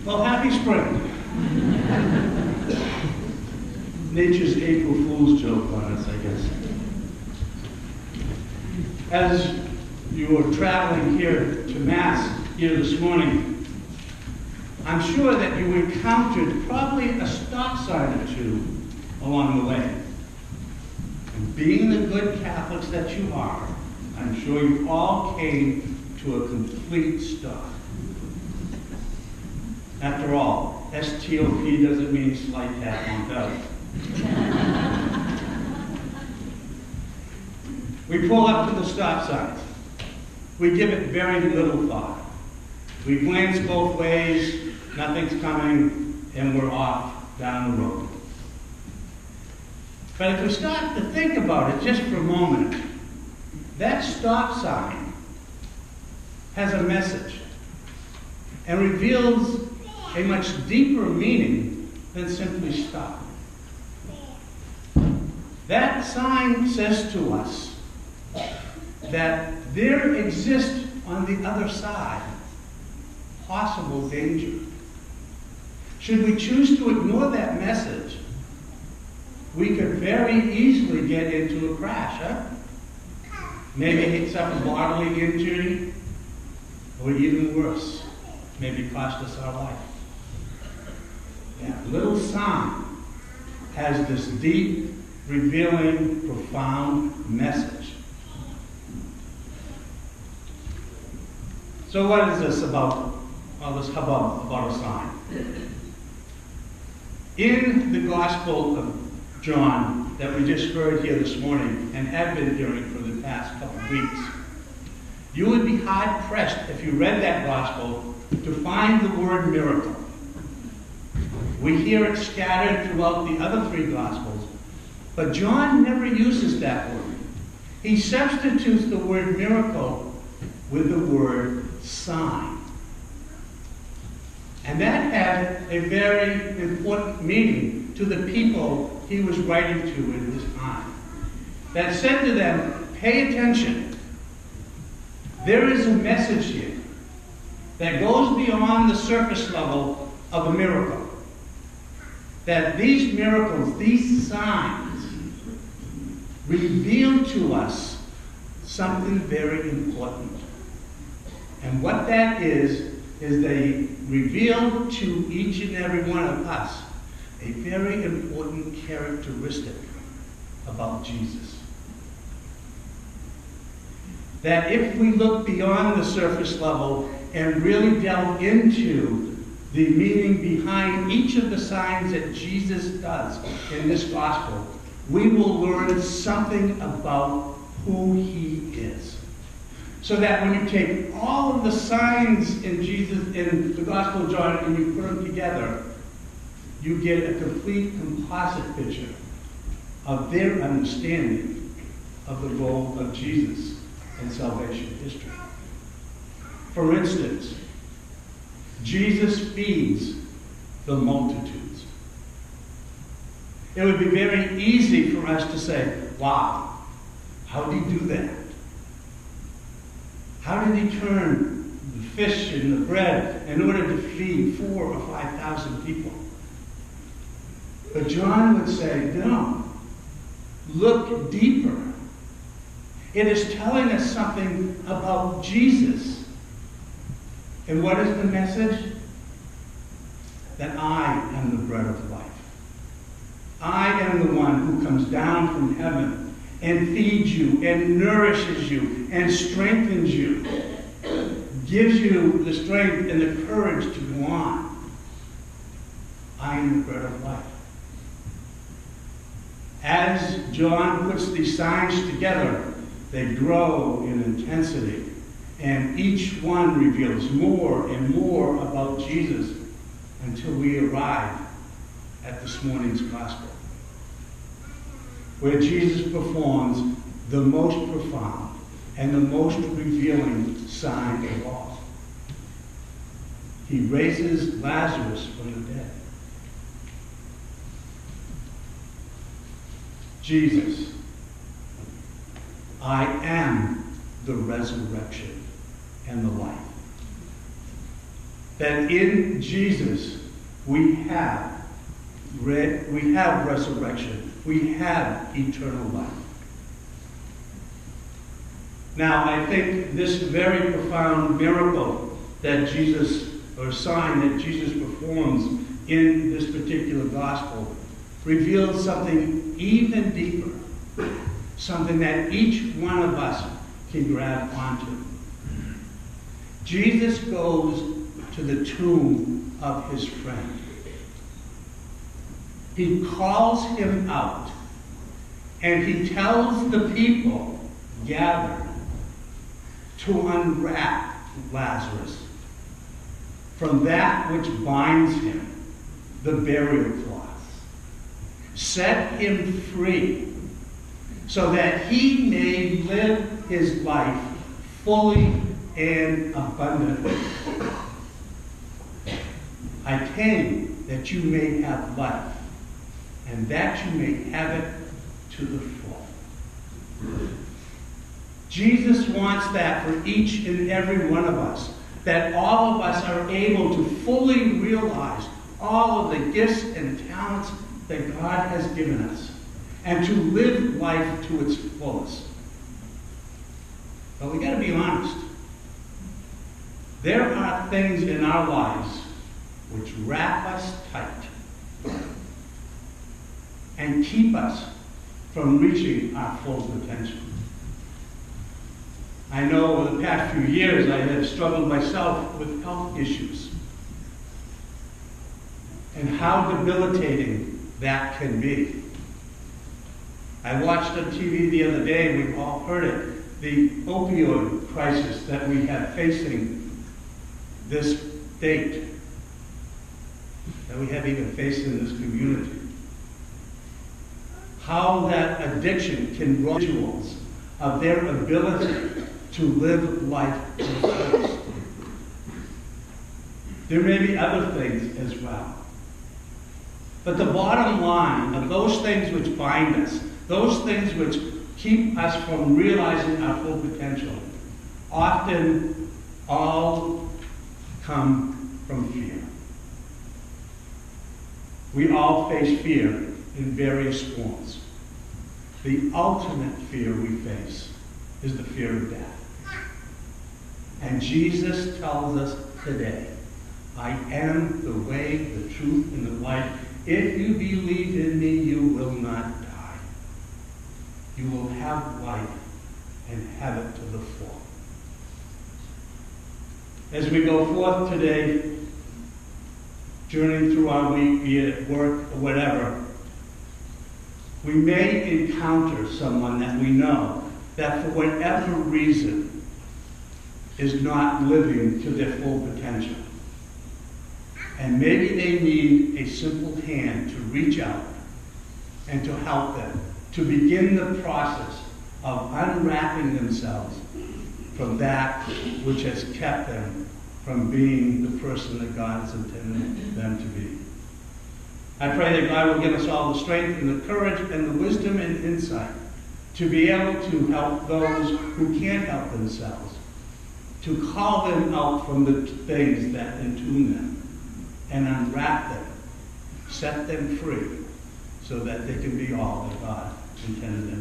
Well, happy spring. Nature's April Fool's joke on us, I guess. As you were traveling here to Mass here this morning, I'm sure that you encountered probably a stop sign or two along the way. And being the good Catholics that you are, I'm sure you all came to a complete stop. After all, STOP doesn't mean slight tap on belly. We pull up to the stop signs. We give it very little thought. We glance both ways, nothing's coming, and we're off down the road. But if we stop to think about it just for a moment, that stop sign has a message and reveals a much deeper meaning than simply stop. That sign says to us that there exists on the other side possible danger. Should we choose to ignore that message, we could very easily get into a crash, Maybe suffer bodily injury, or even worse, maybe cost us our life. That little sign has this deep, revealing, profound message. So what is this about, all this hubbub about a sign? In the Gospel of John that we just heard here this morning and have been hearing for the past couple of weeks, you would be hard-pressed if you read that Gospel to find the word miracle. We hear it scattered throughout the other three Gospels, but John never uses that word. He substitutes the word miracle with the word sign. And that had a very important meaning to the people he was writing to in his time. That said to them, pay attention. There is a message here that goes beyond the surface level of a miracle. That these miracles, these signs, reveal to us something very important. And what that is they reveal to each and every one of us a very important characteristic about Jesus. That if we look beyond the surface level and really delve into the meaning behind each of the signs that Jesus does in this gospel, we will learn something about who he is. So that when you take all of the signs in Jesus, in the Gospel of John, and you put them together, you get a complete composite picture of their understanding of the role of Jesus in salvation history. For instance, Jesus feeds the multitudes. It would be very easy for us to say, wow, how did he do that? How did he turn the fish and the bread in order to feed 4,000 or 5,000 people? But John would say, no, look deeper. It is telling us something about Jesus. And what is the message? That I am the bread of life. I am the one who comes down from heaven and feeds you, and nourishes you, and strengthens you, gives you the strength and the courage to go on. I am the bread of life. As John puts these signs together, they grow in intensity, and each one reveals more and more about Jesus until we arrive at this morning's gospel, where Jesus performs the most profound and the most revealing sign of all. He raises Lazarus from the dead. Jesus, I am the resurrection and the life. that in Jesus we have resurrection. We have eternal life. Now, I think this very profound miracle that Jesus, or sign that Jesus performs in this particular gospel, reveals something even deeper, something that each one of us can grab onto. Jesus goes to the tomb of his friend. He calls him out, and he tells the people gathered to unwrap Lazarus from that which binds him, the burial cloths. Set him free so that he may live his life fully and abundantly. I came that you may have life, and that you may have it to the full. Jesus wants that for each and every one of us, that all of us are able to fully realize all of the gifts and talents that God has given us, and to live life to its fullest. But we got to be honest. There are things in our lives which wrap us tight and keep us from reaching our full potential. I know over the past few years I have struggled myself with health issues and how debilitating that can be. I watched on TV the other day, we've all heard it, the opioid crisis that we have facing this state, that we have even faced in this community. How that addiction can rob individuals of their ability to live life to the fullest. There may be other things as well. But the bottom line of those things which bind us, those things which keep us from realizing our full potential, often all come from fear. We all face fear in various forms. The ultimate fear we face is the fear of death. And Jesus tells us today, I am the way, the truth, and the life. If you believe in me, you will not die. You will have life and have it to the full. As we go forth today, journeying through our week, be it at work or whatever, we may encounter someone that we know that for whatever reason is not living to their full potential. And maybe they need a simple hand to reach out and to help them, to begin the process of unwrapping themselves from that which has kept them from being the person that God has intended them to be. I pray that God will give us all the strength and the courage and the wisdom and insight to be able to help those who can't help themselves, to call them out from the things that entune them and unwrap them, set them free so that they can be all that God intended them.